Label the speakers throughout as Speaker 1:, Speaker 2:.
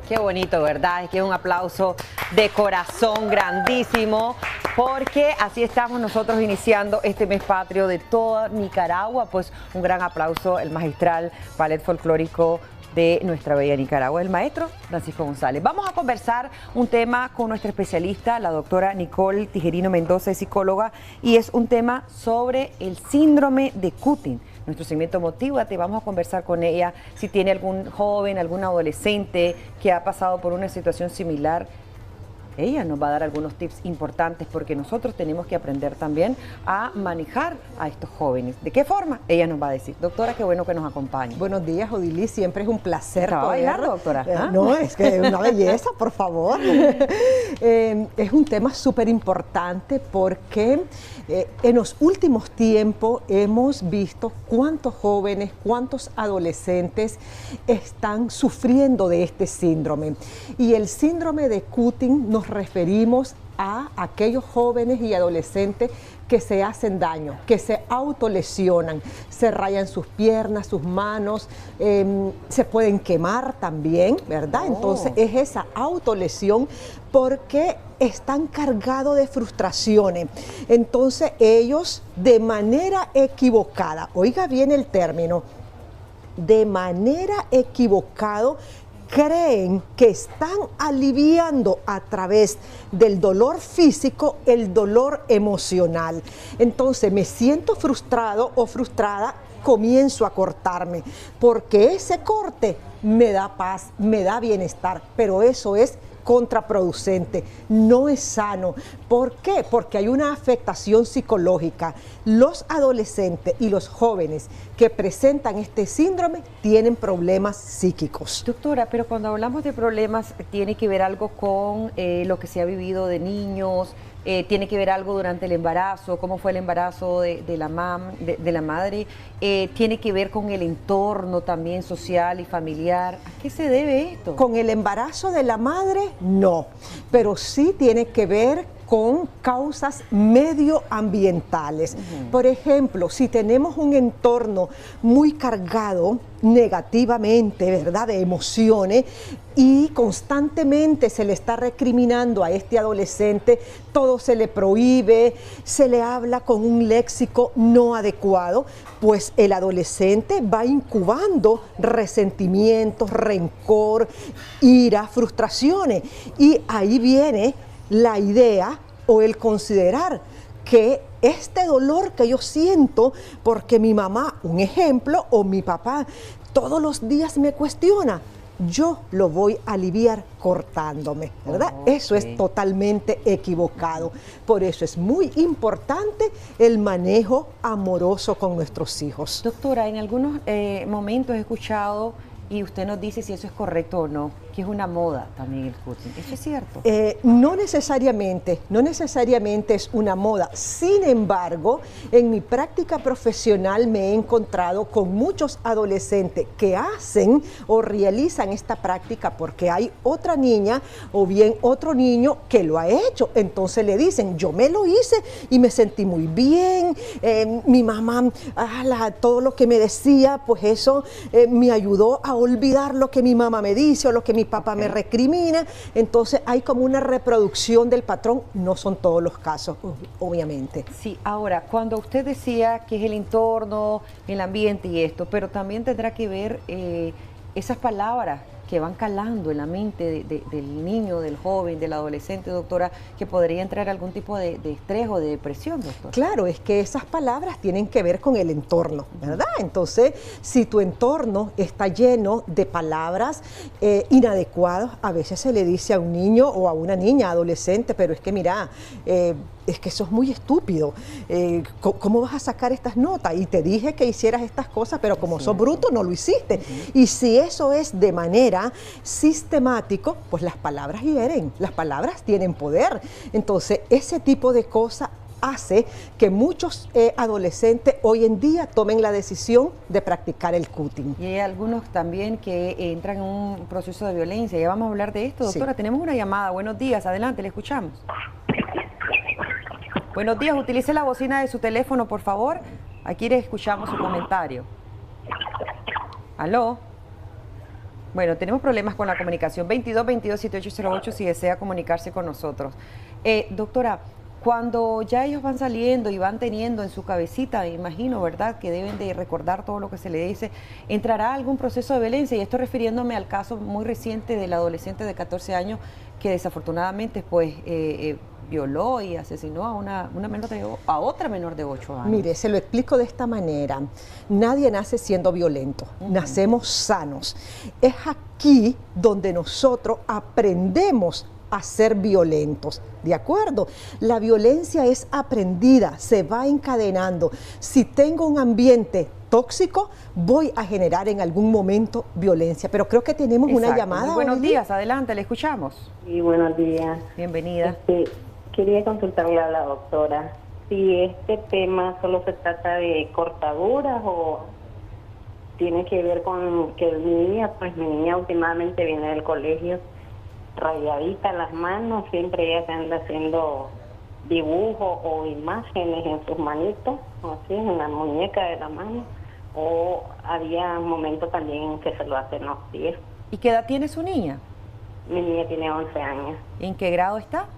Speaker 1: Qué bonito, ¿verdad? Es que es un aplauso de corazón grandísimo, porque así estamos nosotros iniciando este mes patrio de toda Nicaragua. Pues un gran aplauso, el magistral ballet folclórico de nuestra bella Nicaragua, el maestro Francisco González. Vamos a conversar un tema con nuestra especialista, la doctora Nicole Tijerino Mendoza, es psicóloga, y es un tema sobre el síndrome de Cushing. Nuestro segmento Motívate, vamos a conversar con ella si tiene algún joven, algún adolescente que ha pasado por una situación similar. Ella nos va a dar algunos tips importantes, porque nosotros tenemos que aprender también a manejar a estos jóvenes. ¿De qué forma? Ella nos va a decir. Doctora, qué bueno que nos acompañe.
Speaker 2: Buenos días, Odilis. Siempre es un placer
Speaker 1: ¿Estaba
Speaker 2: poder...
Speaker 1: bailando, doctora?
Speaker 2: No, es que es una belleza, por favor. Es un tema súper importante porque en los últimos tiempos hemos visto cuántos jóvenes, cuántos adolescentes están sufriendo de este síndrome. Y el síndrome de Cushing nos referimos a aquellos jóvenes y adolescentes que se hacen daño, que se autolesionan, se rayan sus piernas, sus manos, se pueden quemar también, ¿verdad?
Speaker 1: Oh.
Speaker 2: Entonces es esa autolesión porque están cargados de frustraciones. Entonces ellos de manera equivocada, oiga bien el término, de manera equivocada, creen que están aliviando a través del dolor físico el dolor emocional. Entonces me siento frustrado o frustrada, comienzo a cortarme, porque ese corte me da paz, me da bienestar, pero eso es contraproducente, no es sano. ¿Por qué? Porque hay una afectación psicológica. Los adolescentes y los jóvenes que presentan este síndrome tienen problemas psíquicos.
Speaker 1: Doctora, pero cuando hablamos de problemas, ¿tiene que ver algo con lo que se ha vivido de niños? ¿Tiene que ver algo durante el embarazo? ¿Cómo fue el embarazo de la madre? ¿Tiene que ver con el entorno también social y familiar? ¿A qué se debe esto?
Speaker 2: Con el embarazo de la madre, no, pero sí tiene que ver con causas medioambientales. Por ejemplo, si tenemos un entorno muy cargado negativamente, ¿verdad?, de emociones, y constantemente se le está recriminando a este adolescente, todo se le prohíbe, se le habla con un léxico no adecuado, pues el adolescente va incubando resentimientos, rencor, ira, frustraciones, y ahí viene la idea o el considerar que este dolor que yo siento porque mi mamá, un ejemplo, o mi papá todos los días me cuestiona, yo lo voy a aliviar cortándome, ¿verdad?
Speaker 1: Okay.
Speaker 2: Eso es totalmente equivocado. Por eso es muy importante el manejo amoroso con nuestros hijos.
Speaker 1: Doctora, en algunos momentos he escuchado, y usted nos dice si eso es correcto o no, que es una moda también el Cushing. ¿Eso es cierto?
Speaker 2: No necesariamente es una moda. Sin embargo, en mi práctica profesional me he encontrado con muchos adolescentes que hacen o realizan esta práctica porque hay otra niña o bien otro niño que lo ha hecho. Entonces le dicen, yo me lo hice y me sentí muy bien, mi mamá, todo lo que me decía, pues eso me ayudó a olvidar lo que mi mamá me dice o lo que mi papá me recrimina. Entonces hay como una reproducción del patrón. No son todos los casos, obviamente.
Speaker 1: Sí, ahora, cuando usted decía que es el entorno, el ambiente y esto, pero también tendrá que ver esas palabras que van calando en la mente del niño, del joven, del adolescente, doctora, que podría entrar algún tipo de estrés o de depresión, doctor.
Speaker 2: Claro, es que esas palabras tienen que ver con el entorno, ¿verdad? Entonces, si tu entorno está lleno de palabras inadecuadas, a veces se le dice a un niño o a una niña, adolescente, pero es que mira, es que sos muy estúpido, ¿cómo vas a sacar estas notas? Y te dije que hicieras estas cosas, pero como sos bruto no lo hiciste. Y si eso es de manera sistemático, pues las palabras hieren, las palabras tienen poder. Entonces, ese tipo de cosas hace que muchos adolescentes hoy en día tomen la decisión de practicar el Cushing.
Speaker 1: Y hay algunos también que entran en un proceso de violencia. Ya vamos a hablar de esto, doctora. Sí. Tenemos una llamada. Buenos días, adelante, le escuchamos. Buenos días, utilice la bocina de su teléfono, por favor. Aquí le escuchamos su comentario. ¿Aló? Bueno, tenemos problemas con la comunicación. 22-22-7808 si desea comunicarse con nosotros. Doctora, cuando ya ellos van saliendo y van teniendo en su cabecita, me imagino, ¿verdad?, que deben de recordar todo lo que se le dice, ¿entrará algún proceso de violencia? Y esto refiriéndome al caso muy reciente del adolescente de 14 años que desafortunadamente pues violó y asesinó a a otra menor de 8 años.
Speaker 2: Mire, se lo explico de esta manera. Nadie nace siendo violento, nacemos sanos. Es aquí donde nosotros aprendemos a ser violentos, ¿de acuerdo? La violencia es aprendida, se va encadenando. Si tengo un ambiente tóxico, voy a generar en algún momento violencia. Pero creo que tenemos una llamada.
Speaker 1: Muy buenos días, adelante, le escuchamos.
Speaker 3: Sí, buenos días.
Speaker 1: Bienvenida.
Speaker 3: Quería consultarle a la doctora si este tema solo se trata de cortaduras o tiene que ver con que mi niña últimamente viene del colegio rayadita las manos, siempre ella se anda haciendo dibujos o imágenes en sus manitos, así en la muñeca de la mano, o había momentos también que se lo hacen los pies.
Speaker 1: ¿Y qué edad tiene su niña?
Speaker 3: Mi niña tiene 11 años.
Speaker 1: ¿En qué grado está?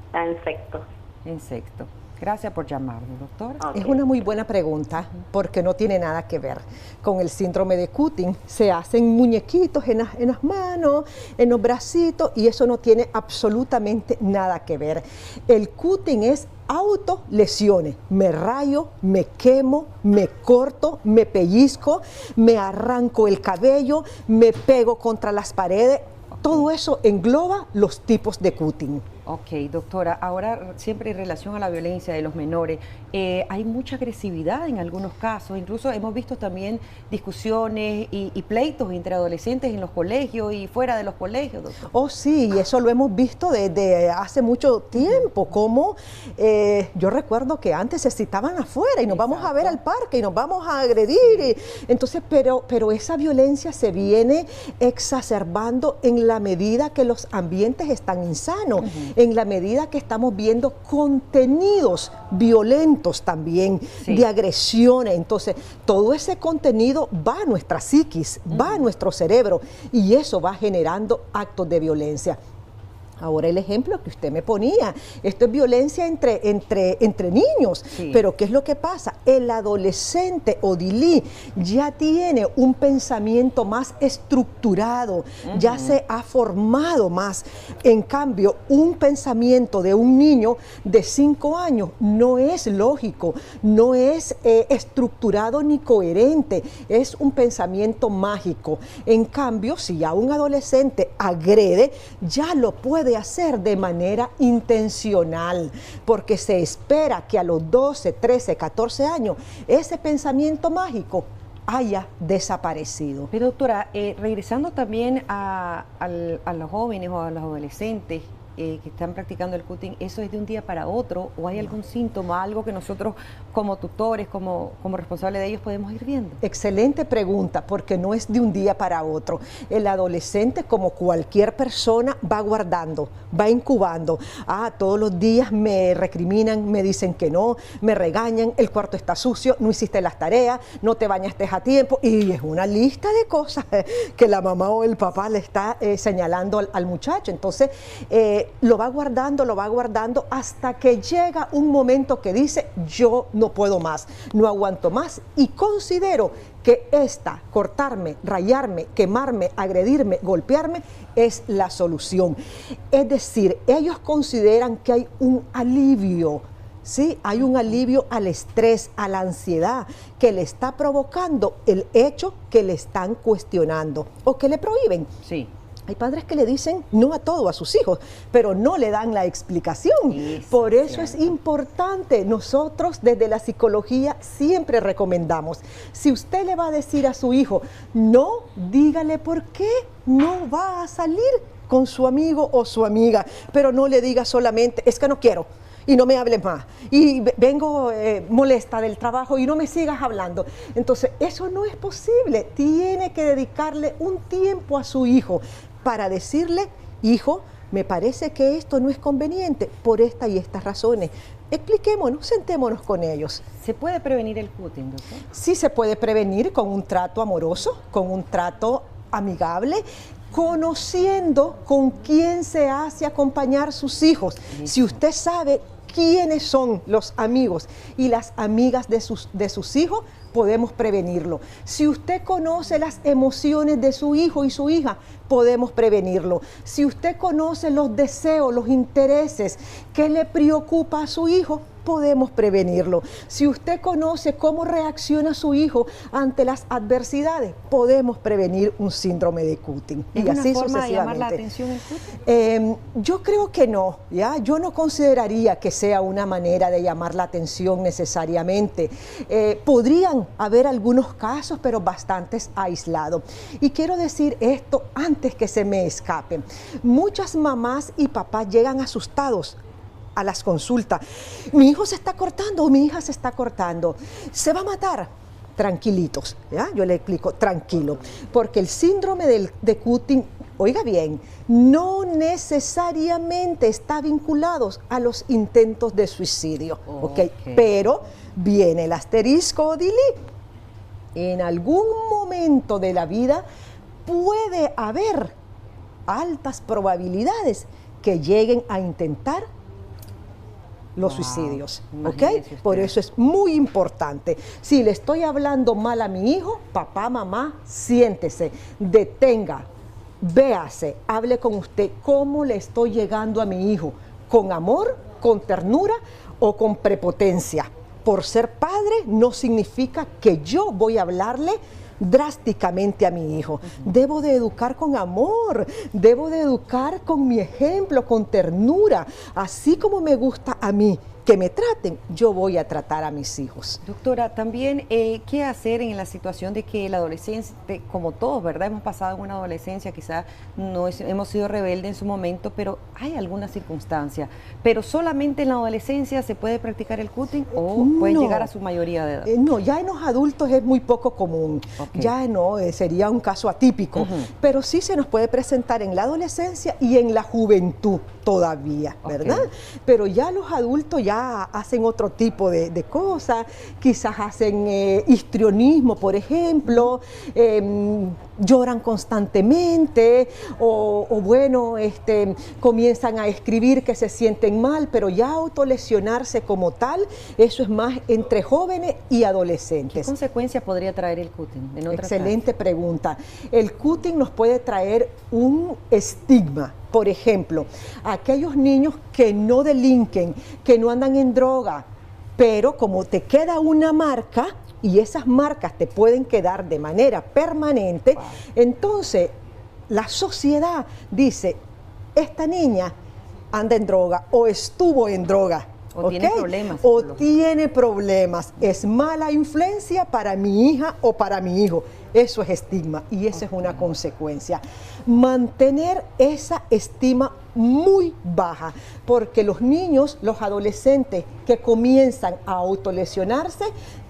Speaker 3: Está en sexto.
Speaker 1: En sexto. Gracias por llamarnos, doctora.
Speaker 2: Es una muy buena pregunta porque no tiene nada que ver con el síndrome de Cutting. Se hacen muñequitos en las manos, en los bracitos y eso no tiene absolutamente nada que ver. El Cutting es autolesiones. Me rayo, me quemo, me corto, me pellizco, me arranco el cabello, me pego contra las paredes. Todo eso engloba los tipos de Cutting.
Speaker 1: Ok, doctora, ahora siempre en relación a la violencia de los menores, hay mucha agresividad en algunos casos, incluso hemos visto también discusiones y pleitos entre adolescentes en los colegios y fuera de los colegios, doctor.
Speaker 2: Oh sí, eso lo hemos visto desde hace mucho tiempo, como yo recuerdo que antes se citaban afuera y nos vamos a ver al parque y nos vamos a agredir, y, entonces, pero esa violencia se viene exacerbando en la medida que los ambientes están insanos. En la medida que estamos viendo contenidos violentos también, de agresiones. Entonces, todo ese contenido va a nuestra psiquis, va a nuestro cerebro y eso va generando actos de violencia. Ahora el ejemplo que usted me ponía, esto es violencia entre niños, pero ¿qué es lo que pasa? El adolescente Odilí ya tiene un pensamiento más estructurado, ya se ha formado más. En cambio, un pensamiento de un niño de 5 años no es lógico, no es estructurado ni coherente, es un pensamiento mágico. En cambio, si ya un adolescente agrede, ya lo puede hacer de manera intencional, porque se espera que a los 12, 13, 14 años ese pensamiento mágico haya desaparecido.
Speaker 1: Pero doctora, regresando también a los jóvenes o a los adolescentes que están practicando el cutting, ¿eso es de un día para otro o hay algún síntoma, algo que nosotros como tutores, como responsables de ellos podemos ir viendo?
Speaker 2: Excelente pregunta, porque no es de un día para otro. El adolescente, como cualquier persona, va guardando, va incubando. Todos los días me recriminan, me dicen que no, me regañan, el cuarto está sucio, no hiciste las tareas, no te bañaste a tiempo, y es una lista de cosas que la mamá o el papá le está señalando al muchacho. Entonces, lo va guardando hasta que llega un momento que dice, yo no puedo más, no aguanto más y considero que cortarme, rayarme, quemarme, agredirme, golpearme, es la solución. Es decir, ellos consideran que hay un alivio, ¿sí? Hay un alivio al estrés, a la ansiedad que le está provocando el hecho que le están cuestionando o que le prohíben.
Speaker 1: Sí.
Speaker 2: Hay padres que le dicen no a todo a sus hijos, pero no le dan la explicación. Por eso es importante. Nosotros desde la psicología siempre recomendamos, si usted le va a decir a su hijo, no, dígale por qué no va a salir con su amigo o su amiga, pero no le diga solamente, es que no quiero. Y no me hables más, y vengo molesta del trabajo y no me sigas hablando. Entonces, eso no es posible. Tiene que dedicarle un tiempo a su hijo para decirle, hijo, me parece que esto no es conveniente por esta y estas razones. Expliquémonos, sentémonos con ellos.
Speaker 1: ¿Se puede prevenir el cutting, doctor?
Speaker 2: Sí se puede prevenir con un trato amoroso, con un trato amigable, conociendo con quién se hace acompañar sus hijos. Si usted sabe quiénes son los amigos y las amigas de sus hijos, podemos prevenirlo. Si usted conoce las emociones de su hijo y su hija, podemos prevenirlo. Si usted conoce los deseos, los intereses que le preocupa a su hijo, podemos prevenirlo. Si usted conoce cómo reacciona su hijo ante las adversidades, podemos prevenir un síndrome de Cutting.
Speaker 1: ¿Es una forma de llamar la atención el Cutting?
Speaker 2: Yo creo que no, ¿ya? Yo no consideraría que sea una manera de llamar la atención necesariamente. Podrían haber algunos casos, pero bastantes aislados. Y quiero decir esto antes que se me escape. Muchas mamás y papás llegan asustados a las consultas. Mi hijo se está cortando o mi hija se está cortando. ¿Se va a matar? Tranquilitos, ¿ya? Yo le explico, tranquilo. Porque el síndrome de Cutting, oiga bien, no necesariamente está vinculado a los intentos de suicidio. ¿Okay? Pero viene el asterisco, Dili. En algún momento de la vida puede haber altas probabilidades que lleguen a intentar los suicidios, ¿ok? Por eso es muy importante. Si le estoy hablando mal a mi hijo, papá, mamá, siéntese, detenga, véase, hable con usted cómo le estoy llegando a mi hijo, con amor, con ternura o con prepotencia. Por ser padre no significa que yo voy a hablarle drásticamente a mi hijo. Debo de educar con amor, debo de educar con mi ejemplo, con ternura, así como me gusta a mí que me traten, yo voy a tratar a mis hijos.
Speaker 1: Doctora, también, ¿qué hacer en la situación de que el adolescente, como todos, ¿verdad? Hemos pasado en una adolescencia, quizás no hemos sido rebeldes en su momento, pero hay alguna circunstancia. ¿Pero solamente en la adolescencia se puede practicar el Cutting o puede llegar a su mayoría de edad?
Speaker 2: No, ya en los adultos es muy poco común. Ya no, sería un caso atípico. Pero sí se nos puede presentar en la adolescencia y en la juventud todavía, ¿verdad? Pero ya los adultos ya hacen otro tipo de cosas, quizás hacen histrionismo, por ejemplo, lloran constantemente o bueno, comienzan a escribir que se sienten mal, pero ya autolesionarse como tal, eso es más entre jóvenes y adolescentes.
Speaker 1: ¿Qué consecuencias podría traer el Cutting?
Speaker 2: Excelente pregunta. El Cutting nos puede traer un estigma. Por ejemplo, aquellos niños que no delinquen, que no andan en droga, pero como te queda una marca y esas marcas te pueden quedar de manera permanente, entonces la sociedad dice, esta niña anda en droga o estuvo en droga.
Speaker 1: O tiene problemas.
Speaker 2: O tiene problemas. Es mala influencia para mi hija o para mi hijo. Eso es estigma y esa es una consecuencia. Mantener esa estima muy baja, porque los niños, los adolescentes que comienzan a autolesionarse,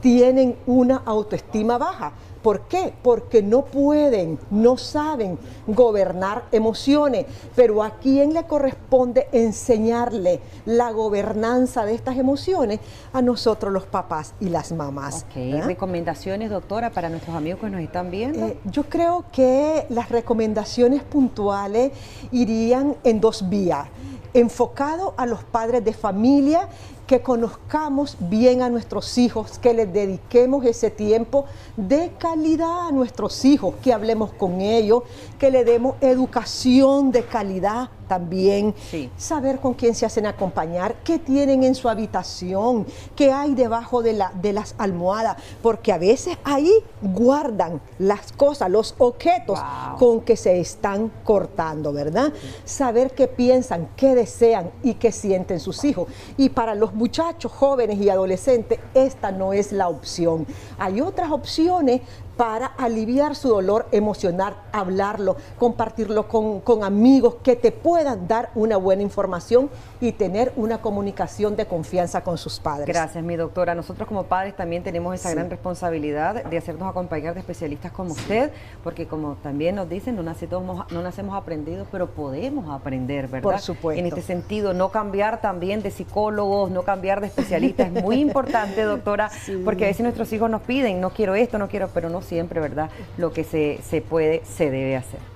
Speaker 2: tienen una autoestima baja. ¿Por qué? Porque no pueden, no saben gobernar emociones. Pero ¿a quién le corresponde enseñarle la gobernanza de estas emociones? A nosotros los papás y las mamás.
Speaker 1: ¿Recomendaciones, doctora, para nuestros amigos que nos están viendo?
Speaker 2: Yo creo que las recomendaciones puntuales irían en dos vías. Enfocado a los padres de familia, que conozcamos bien a nuestros hijos, que les dediquemos ese tiempo de calidad a nuestros hijos, que hablemos con ellos, que le demos educación de calidad también, saber con quién se hacen acompañar, qué tienen en su habitación, qué hay debajo de las almohadas, porque a veces ahí guardan las cosas, los objetos con que se están cortando, ¿verdad? Saber qué piensan, qué desean y qué sienten sus hijos. Y para los muchachos jóvenes y adolescentes, esta no es la opción. Hay otras opciones para aliviar su dolor emocional, hablarlo, compartirlo con amigos que te puedan dar una buena información y tener una comunicación de confianza con sus padres.
Speaker 1: Gracias, mi doctora. Nosotros como padres también tenemos esa gran responsabilidad de hacernos acompañar de especialistas como usted, porque como también nos dicen, no nacemos aprendidos, pero podemos aprender, ¿verdad?
Speaker 2: Por supuesto.
Speaker 1: En este sentido, no cambiar también de psicólogos, no cambiar de especialistas, es muy importante, doctora, porque a veces nuestros hijos nos piden, no quiero esto, no quiero, pero no siempre, ¿verdad? Lo que se puede, se debe hacer.